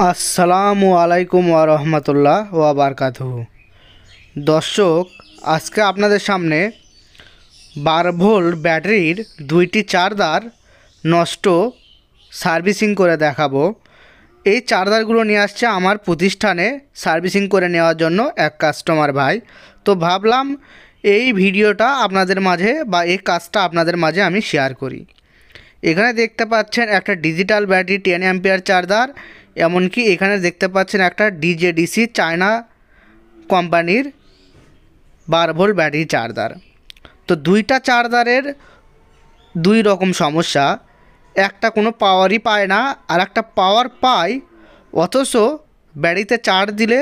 আসসালামু আলাইকুম ওয়া বারাকাতুহু। দর্শক, আজকে আপনাদের সামনে 12 ভোল্ট ব্যাটারির দুইটি চার্জার নষ্ট সার্ভিসিং করে দেখাবো। এই চার্জারগুলো নিয়ে আসছে আমার প্রতিষ্ঠানে সার্ভিসিং করে নেওয়ার জন্য এক কাস্টমার ভাই। তো ভাবলাম এই ভিডিওটা আপনাদের মাঝে বা এই কাজটা আপনাদের মাঝে আমি শেয়ার করি। এখানে দেখতে পাচ্ছেন একটা ডিজিটাল ব্যাটারি 10 অ্যাম্পিয়ার চার্জার, এমনকি এখানে দেখতে পাচ্ছেন একটা ডিজেডিসি চায়না কোম্পানির 12 ভোল্ট ব্যাটারি চার্জার। তো দুইটা চার্জারের দুই রকম সমস্যা, একটা কোনো পাওয়ারই পায় না, আর একটা পাওয়ার পায় অথচ ব্যাটারিতে চার্জ দিলে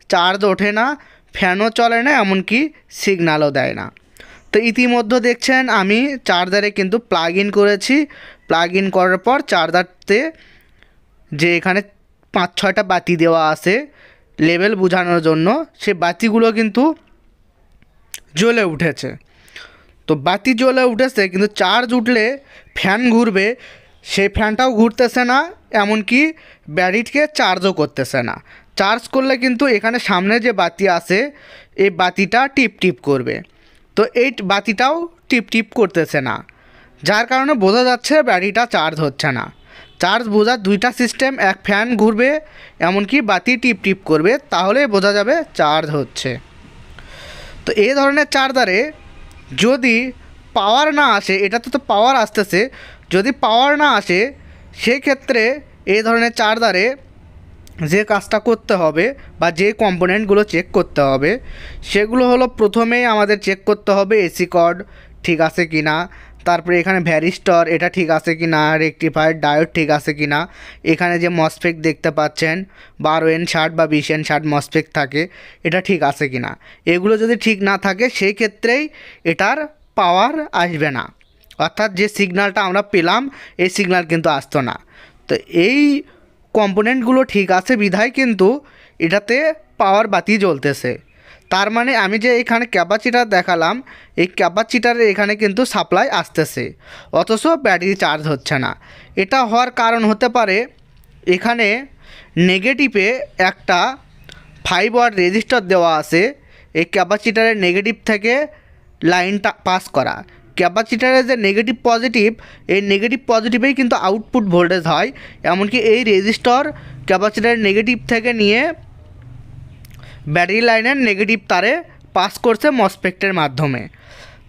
চার্জ ওঠে না, ফ্যানও চলে না, এমনকি সিগন্যালও দেয় না। তো ইতিমধ্যে দেখছেন আমি চার্জারে কিন্তু প্লাগ ইন করেছি। প্লাগ ইন করার পর চার্জারতে যে এখানে 5-6টা বাতি দেওয়া আছে লেভেল বোঝানোর জন্য, সে বাতিগুলো কিন্তু জ্বলে উঠেছে। তো বাতি জ্বলে উঠেছে কিন্তু চার্জ উঠলে ফ্যান ঘুরবে, সেই ফ্যানটাও ঘুরতেছে না, এমনকি ব্যাটারিকে চার্জও করতেছে না। চার্জ করলে কিন্তু এখানে সামনে যে বাতি আছে এই বাতিটা টিপ টিপ করবে, তো এই বাতিটাও টিপ টিপ করতেছে না, যার কারণে বোঝা যাচ্ছে ব্যাটারিটা চার্জ হচ্ছে না। চার্জ বোঝার দুইটা সিস্টেম, এক ফ্যান ঘুরবে এমনকি বাতি টিপ টিপ করবে, তাহলে বোঝা যাবে চার্জ হচ্ছে। তো এই ধরনের চার্জারে যদি পাওয়ার না আসে, এটাতে তো পাওয়ার আসতেছে, যদি পাওয়ার না আসে সেক্ষেত্রে এই ধরনের চার্জারে যে কাজটা করতে হবে বা যে কম্পোনেন্টগুলো চেক করতে হবে সেগুলো হলো, প্রথমেই আমাদের চেক করতে হবে এসি কর্ড ঠিক আছে কি না, তারপরে এখানে ভ্যারিস্টর এটা ঠিক আছে কি না, রেকটিফায়ার ডায়োড ঠিক আছে কি না, এখানে যে মসফেট দেখতে পাচ্ছেন 12N60 বা 20N60 মসফেট থাকে, এটা ঠিক আছে কি না। এগুলো যদি ঠিক না থাকে সেই ক্ষেত্রেই এটার পাওয়ার আসবে না, অর্থাৎ যে সিগন্যালটা আমরা পেলাম এই সিগন্যাল কিন্তু আসতো না। তো এই কম্পোনেন্টগুলো ঠিক আছে বিধায় কিন্তু এটাতে পাওয়ার বাতি জ্বলতেছে। তার মানে আমি যে এখানে ক্যাপাসিটার দেখালাম, এই ক্যাপাসিটারে এখানে কিন্তু সাপ্লাই আসতেছে অথচ ব্যাটারি চার্জ হচ্ছে না। এটা হওয়ার কারণ হতে পারে এখানে নেগেটিভে একটা 5 ওয়াট রেজিস্টার দেওয়া আছে, এই ক্যাপাসিটারের নেগেটিভ থেকে লাইনটা পাস করা। ক্যাপাসিটারের যে নেগেটিভ পজিটিভ, এই নেগেটিভ পজিটিভেই কিন্তু আউটপুট ভোল্টেজ হয়, এমনকি এই রেজিস্টর ক্যাপাসিটারের নেগেটিভ থেকে নিয়ে ব্যাটারি লাইনের নেগেটিভ তারে পাস করছে মসফেটের মাধ্যমে।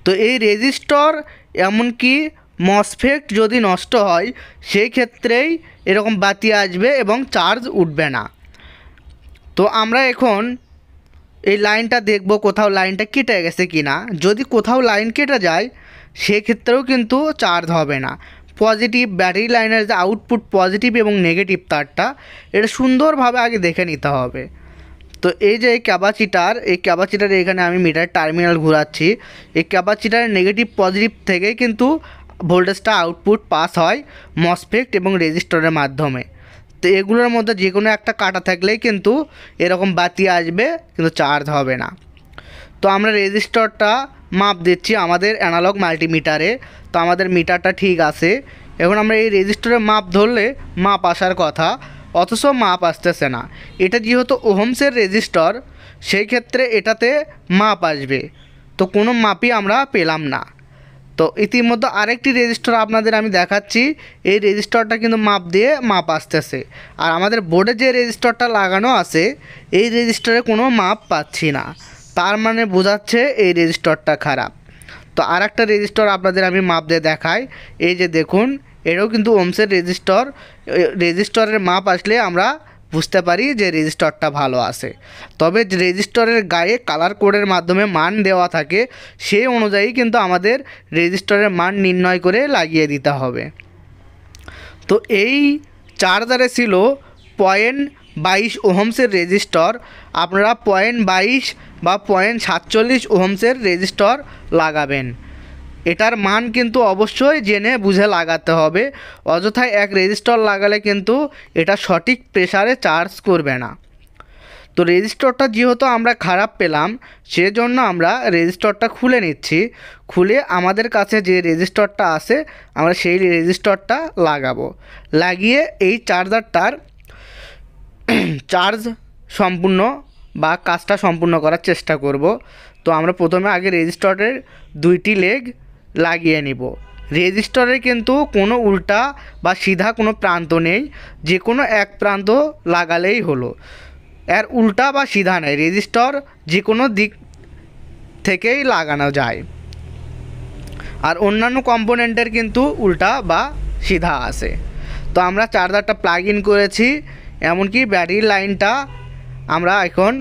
তো এই রেজিস্টর এমনকি মসফেট যদি নষ্ট হয় সেই ক্ষেত্রেই এরকম বাতি আসবে এবং চার্জ উঠবে না। তো আমরা এখন এই লাইনটা দেখব কোথাও লাইনটা কেটে গেছে কি না। যদি কোথাও লাইন কেটে যায় সেক্ষেত্রেও কিন্তু চার্জ হবে না। পজিটিভ ব্যাটারি লাইনের যে আউটপুট পজিটিভ এবং নেগেটিভ তারটা, এটা সুন্দরভাবে আগে দেখে নিতে হবে। তো এই যে এই ক্যাপাসিটার, এই ক্যাপাসিটারে এখানে আমি মিটার টার্মিনাল ঘোরাচ্ছি, এই ক্যাপাসিটারের নেগেটিভ পজিটিভ থেকেই কিন্তু ভোল্টেজটা আউটপুট পাস হয় মসফেট এবং রেজিস্টরের মাধ্যমে। তো এগুলোর মধ্যে যে কোনো একটা কাটা থাকলেই কিন্তু এরকম বাতি আসবে কিন্তু চার্জ হবে না। তো আমরা রেজিস্টরটা মাপ দিচ্ছি আমাদের অ্যানালগ মাল্টিমিটারে, তো আমাদের মিটারটা ঠিক আছে। এখন আমরা এই রেজিস্টরের মাপ ধরলে মাপ আসার কথা, অথচ মাপ আসতেছে না। এটা যেহেতু ওহমসের রেজিস্টর সেই ক্ষেত্রে এটাতে মাপ আসবে, তো কোনো মাপই আমরা পেলাম না। তো ইতিমধ্যে আরেকটি রেজিস্টর আপনাদের আমি দেখাচ্ছি, এই রেজিস্টরটা কিন্তু মাপ দিয়ে মাপ আসতেছে, আর আমাদের বোর্ডে যে রেজিস্টরটা লাগানো আছে এই রেজিস্টরে কোনো মাপ পাচ্ছি না, তার মানে বোঝাচ্ছে এই রেজিস্টরটা খারাপ। তো আর একটা রেজিস্টর আপনাদের আমি মাপ দিয়ে দেখাই, এই যে দেখুন এটাও কিন্তু ওহমসের রেজিস্টর। রেজিস্টরের মাপ আসলে আমরা বুঝতে পারি যে রেজিস্টরটা ভালো আছে, তবে রেজিস্টরের গায়ে কালার কোডের মাধ্যমে মান দেওয়া থাকে, সেই অনুযায়ী কিন্তু আমাদের রেজিস্টরের মান নির্ণয় করে লাগিয়ে দিতে হবে। তো এই চার্জারে ছিল 0.22 ওহমসের রেজিস্টর, আপনারা 0.22 বা 0.47 ওহমসের রেজিস্টর লাগাবেন। এটার মান কিন্তু অবশ্যই জেনে বুঝে লাগাতে হবে, অযথায় এক রেজিস্টর লাগালে কিন্তু এটা সঠিক প্রেসারে চার্জ করবে না। তো রেজিস্টরটা যেহেতু আমরা খারাপ পেলাম সেজন্য আমরা রেজিস্টরটা খুলে নিচ্ছি, খুলে আমাদের কাছে যে রেজিস্টরটা আছে আমরা সেই রেজিস্টরটা লাগাবো। লাগিয়ে এই চার্জারটার চার্জ সম্পূর্ণ বা কাজটা সম্পূর্ণ করার চেষ্টা করব। তো আমরা প্রথমে আগে রেজিস্টরের দুইটি লেগ লাগিয়ে নিব। রেজিস্টরের কিন্তু কোনো উল্টা বা সিধা কোনো প্রান্ত নেই, যে কোনো এক প্রান্ত লাগালেই হলো। এর উল্টা বা সিধা নেই, রেজিস্টর যে কোনো দিক থেকেই লাগানো যায়। আর অন্যান্য কম্পোনেন্টের কিন্তু উল্টা বা সিধা আছে। তো আমরা চার্জারটা প্লাগ ইন করেছি, এমনকি ব্যাটারির লাইনটা আমরা এখন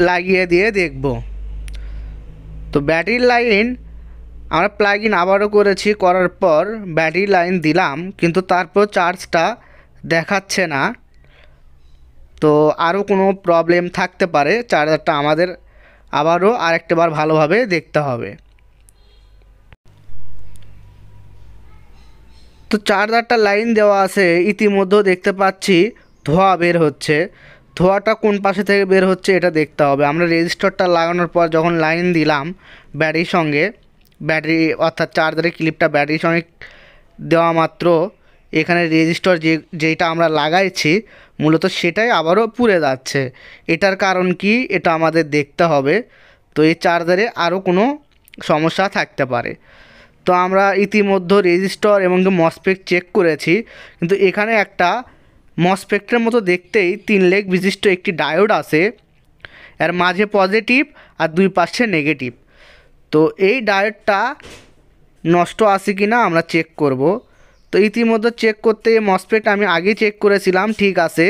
লাগিয়ে দিয়ে দেখব। তো ব্যাটারির লাইন আমরা প্লাগ ইন আবারও করেছি, করার পর ব্যাটারি লাইন দিলাম, কিন্তু তারপর চার্জটা দেখাচ্ছে না। তো আরও কোনো প্রবলেম থাকতে পারে, চার্জারটা আমাদের আবারও আরেকটাবার ভালোভাবে দেখতে হবে। তো চার্জারটা লাইন দেওয়া আছে, ইতিমধ্যেও দেখতে পাচ্ছি ধোঁয়া বের হচ্ছে। ধোঁয়াটা কোন পাশে থেকে বের হচ্ছে এটা দেখতে হবে। আমরা রেজিস্টরটা লাগানোর পর যখন লাইন দিলাম ব্যাটারির সঙ্গে, ব্যাটারি অর্থাৎ চার্জারের ক্লিপটা ব্যাটারির সঙ্গে দেওয়া মাত্র এখানে রেজিস্টর যেটা আমরা লাগাইছি মূলত সেটাই আবারও পুড়ে যাচ্ছে। এটার কারণ কি এটা আমাদের দেখতে হবে। তো এই চার্জারে আরও কোনো সমস্যা থাকতে পারে। তো আমরা ইতিমধ্যে রেজিস্টর এবং মসফেট চেক করেছি, কিন্তু এখানে একটা মসফেটের মতো দেখতেই 3 লেগ বিশিষ্ট একটি ডায়োড আছে, এর মাঝে পজিটিভ আর দুই পাশে নেগেটিভ। তো এই ডায়োডটা নষ্ট আছে কি না আমরা চেক করব। তো ইতিমধ্যে চেক করতে মসফেট আমি আগেই চেক করেছিলাম ঠিক আছে,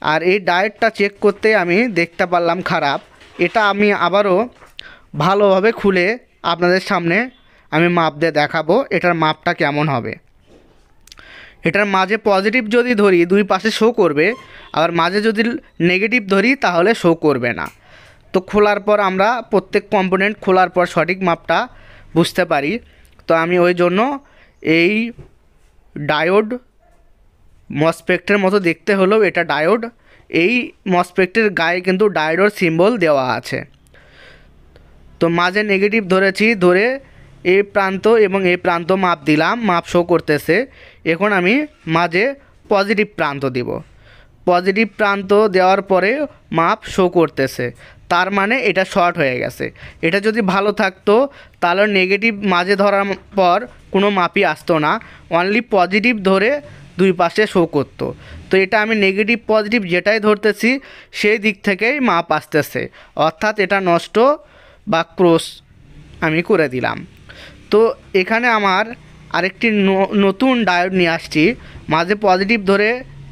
আর এই ডায়োডটা চেক করতে আমি দেখতে পারলাম খারাপ। এটা আমি আবারও ভালোভাবে খুলে আপনাদের সামনে আমি মাপ দিয়ে দেখাবো এটার মাপটা কেমন হবে। এটার মাঝে পজিটিভ যদি ধরি দুই পাশে শো করবে, আবার মাঝে যদি নেগেটিভ ধরি তাহলে শো করবে না। তো খোলার পর আমরা প্রত্যেক কম্পোনেন্ট খোলার পর সঠিক মাপটা বুঝতে পারি। তো আমি ওই জন্য এই ডায়োড মসফেটের মতো দেখতে হলেও এটা ডায়োড, এই মসফেটের গায়ে কিন্তু ডায়োডের সিম্বল দেওয়া আছে। তো মাঝে নেগেটিভ ধরেছি, ধরে এই প্রান্ত এবং এই প্রান্ত মাপ দিলাম, মাপ শো করতেছে। এখন আমি মাঝে পজিটিভ প্রান্ত দিব, পজিটিভ প্রান্ত দেওয়ার পরে মাপ শো করতেছে, তার মানে এটা শর্ট হয়ে গেছে। এটা যদি ভালো থাকতো তাহলে নেগেটিভ মাঝে ধরার পর কোনো মাপই আসতো না, অনলি পজিটিভ ধরে দুই পাশে শো করতো। তো এটা আমি নেগেটিভ পজিটিভ যেটাই ধরতেছি সেই দিক থেকেই মাপ আসতেছে, অর্থাৎ এটা নষ্ট বা ক্রস আমি করে দিলাম। তো এখানে আমার আরেকটি নতুন ডায়োড নিয়ে আসছি, মাঝে পজিটিভ ধরে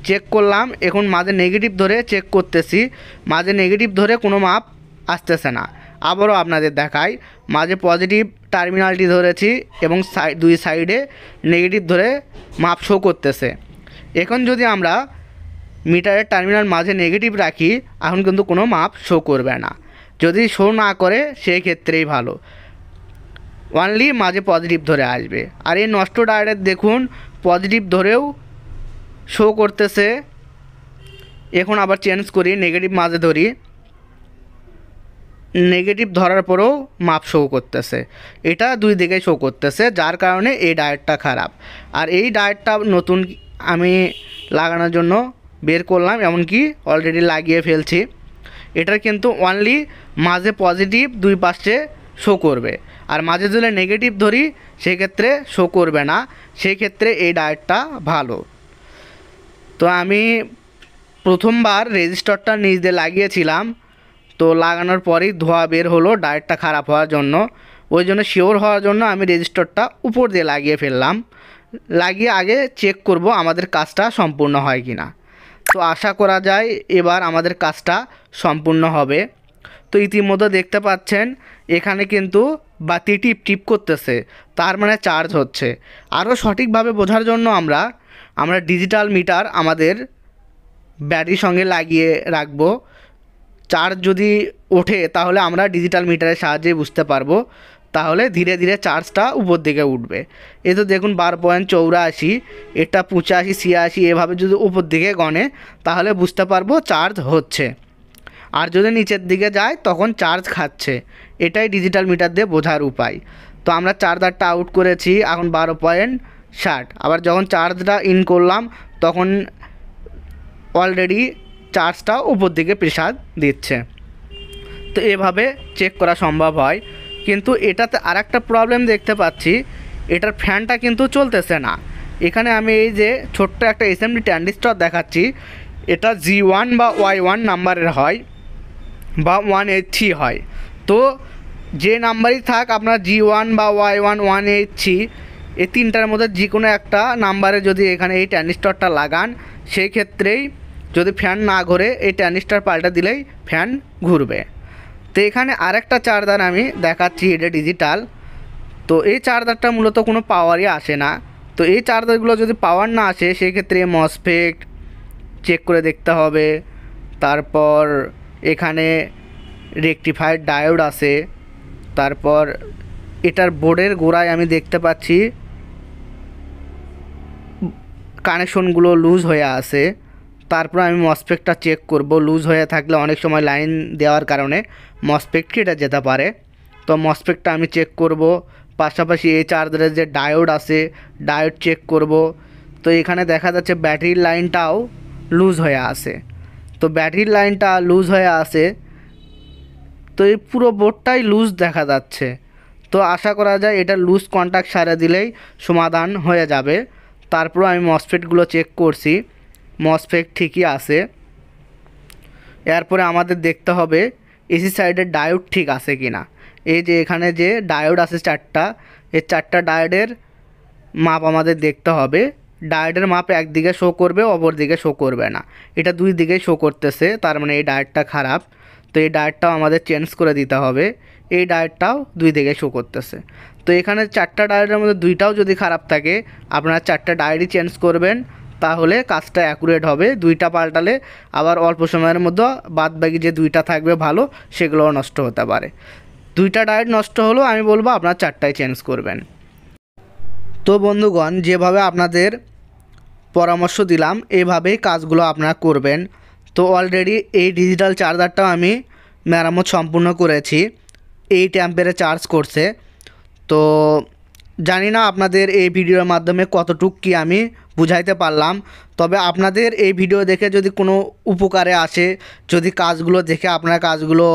চেক করলাম, এখন মাঝে নেগেটিভ ধরে চেক করতেছি, মাঝে নেগেটিভ ধরে কোনো মাপ আসতেছে না। আবারও আপনাদের দেখাই, মাঝে পজিটিভ টার্মিনালটি ধরেছি এবং দুই সাইডে নেগেটিভ ধরে মাপ শো করতেছে। এখন যদি আমরা মিটারের টার্মিনাল মাঝে নেগেটিভ রাখি এখন কিন্তু কোনো মাপ শো করবে না, যদি শো না করে সেই ক্ষেত্রেই ভালো, অনলি মাঝে পজিটিভ ধরে আসবে। আর এই নষ্ট ডায়োডের দেখুন পজিটিভ ধরেও শো করতেছে। এখন আবার চেঞ্জ করি, নেগেটিভ মাঝে ধরি, নেগেটিভ ধরার পরেও মাপ শো করতেছে। এটা দুই দিকে শো করতেছে, যার কারণে এই ডায়োডটা খারাপ। আর এই ডায়োডটা নতুন আমি লাগানোর জন্য বের করলাম, এমনকি অলরেডি লাগিয়ে ফেলছি। এটার কিন্তু অনলি মাঝে পজিটিভ দুই পাশে শো করবে, আর মাঝে যদি নেগেটিভ ধরি সেক্ষেত্রে শো করবে না, সেই ক্ষেত্রে এই ডায়োডটা ভালো। তো আমি প্রথমবার রেজিস্টরটা নিচ দিয়ে লাগিয়েছিলাম, তো লাগানোর পরেই ধোঁয়া বের হলো ডায়োডটা খারাপ হওয়ার জন্য। ওই জন্য শিওর হওয়ার জন্য আমি রেজিস্টরটা উপর দিয়ে লাগিয়ে ফেললাম, লাগিয়ে আগে চেক করব আমাদের কাজটা সম্পূর্ণ হয় কি না। তো আশা করা যায় এবার আমাদের কাজটা সম্পূর্ণ হবে। তো ইতিমধ্যে দেখতে পাচ্ছেন এখানে কিন্তু বাতি টিপ টিপ করতেছে, তার মানে চার্জ হচ্ছে। আরও সঠিকভাবে বোঝার জন্য আমরা ডিজিটাল মিটার আমাদের ব্যাটারির সঙ্গে লাগিয়ে রাখবো। চার্জ যদি ওঠে তাহলে আমরা ডিজিটাল মিটারের সাহায্যে বুঝতে পারবো, তাহলে ধীরে ধীরে চার্জটা উপর দিকে উঠবে। এই তো দেখুন 12.84, এটা 85, 86 এভাবে যদি উপর দিকে গণে তাহলে বুঝতে পারবো চার্জ হচ্ছে। আর যদি নিচের দিকে যায় তখন চার্জ খাচ্ছে। এটাই ডিজিটাল মিটার দিয়ে বোঝার উপায়। তো আমরা চার্জারটা আউট করেছি, এখন 12.60। আবার যখন চার্জটা ইন করলাম তখন অলরেডি চার্জটা উপর দিকে প্রেসার দিচ্ছে। তো এভাবে চেক করা সম্ভব হয়। কিন্তু এটাতে আরেকটা প্রবলেম দেখতে পাচ্ছি, এটার ফ্যানটা কিন্তু চলতেছে না। এখানে আমি এই যে ছোট্ট একটা এসএমডি ট্রানজিস্টর দেখাচ্ছি, এটা G1 বা Y1 নাম্বারের হয় বা 183 হয়। তো যে নাম্বারই থাক আপনার G1 বা Y1 183 এই তিনটার মধ্যে যে কোনো একটা নাম্বারে যদি এখানে এই ট্রানজিস্টরটা লাগান, সেই ক্ষেত্রেই যদি ফ্যান না ঘোরে এই ট্রানজিস্টর পাল্টে দিলেই ফ্যান ঘুরবে। তো এখানে আরেকটা চার্জার আমি দেখাচ্ছি, এটা ডিজিটাল। তো এই চার্জারটা মূলত কোনো পাওয়ারই আসে না। তো এই চার্জারগুলো যদি পাওয়ার না আসে সেই ক্ষেত্রে মসফেট চেক করে দেখতে হবে। তারপর এখানে রেকটিফায়ার ডায়োড আছে। তারপর এটার বোর্ডের গোড়ায় আমি দেখতে পাচ্ছি কানেকশনগুলো লুজ হয়ে আছে। তারপর আমি মসফেটটা চেক করব, লুজ হয়ে থাকলে অনেক সময় লাইন দেওয়ার কারণে মসফেট কেটে যেতে পারে। তো মসফেটটা আমি চেক করব। পাশাপাশি এই চার্জারের যে ডায়োড আছে ডায়োড চেক করব। তো এখানে দেখা যাচ্ছে ব্যাটারির লাইনটাও লুজ হয়ে আছে। তো ব্যাটারির লাইনটা লুজ হয়ে আছে, তো এই পুরো বোর্ডটাই লুজ দেখা যাচ্ছে। তো আশা করা যায় এটা লুজ কন্ট্যাক্ট সারে দিলেই সমাধান হয়ে যাবে। তারপর আমি মসফেটগুলো চেক করছি, মসফেট ঠিকই আছে। এরপরে আমাদের দেখতে হবে এসি সাইডের ডায়োড ঠিক আছে কি না। এই যে এখানে যে ডায়োড আছে চারটা, এই চারটা ডায়োডের মাপ আমাদের দেখতে হবে। ডায়োডের মাপ একদিকে শো করবে, অপর দিকে শো করবে না। এটা দুই দিকেই শো করতেছে, তার মানে এই ডায়োডটা খারাপ। তো এই ডায়োডটাও আমাদের চেঞ্জ করে দিতে হবে। এই ডায়োডটাও দুই দিকে শো করতেছে। তো এখানে চারটা ডায়োডের মধ্যে দুইটাও যদি খারাপ থাকে আপনারা চারটা ডায়োডই চেঞ্জ করবেন, তাহলে কাজটা অ্যাকুরেট হবে। দুইটা পাল্টালে আবার অল্প সময়ের মধ্যে বাদবাকি যে দুইটা থাকবে ভালো সেগুলোও নষ্ট হতে পারে। দুইটা ডায়োড নষ্ট হলেও আমি বলবো আপনারা চারটাই চেঞ্জ করবেন। তো বন্ধুগণ, যেভাবে আপনাদের পরামর্শ দিলাম এইভাবেই কাজগুলো আপনারা করবেন। তো অলরেডি এই ডিজিটাল চার্জারটাও আমি মেরামত সম্পূর্ণ করেছি, 8 অ্যাম্পিয়ারে চার্জ করছে। তো জানি না আপনাদের এই ভিডিওর মাধ্যমে কতটুক কি আমি বুঝাইতে পারলাম। তবে আপনাদের এই ভিডিও দেখে যদি কোনো উপকারে আসে, যদি কাজগুলো দেখে আপনারা কাজগুলো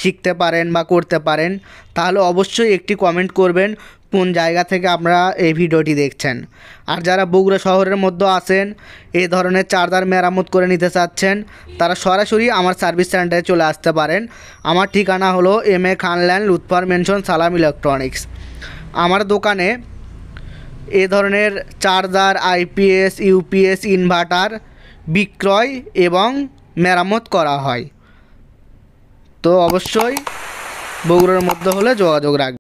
শিখতে পারেন বা করতে পারেন, তাহলে অবশ্যই একটি কমেন্ট করবেন কোন জায়গা থেকে আপনারা এই ভিডিওটি দেখছেন। আর যারা বগুড়া শহরের মধ্যে আছেন, এই ধরনের চার্জার মেরামত করে নিতে চাচ্ছেন, তারা সরাসরি আমার সার্ভিস সেন্টারে চলে আসতে পারেন। আমার ঠিকানা হলো MA খান ল্যান্ড, লুৎফর মেনশন, সালাম ইলেকট্রনিক্স। আমার দোকানে এ ধরনের চার্জার, IPS, UPS, ইনভার্টার বিক্রয় এবং মেরামত করা হয়। তো অবশ্যই বগুড়ার মধ্যে হলে যোগাযোগ রাখবেন।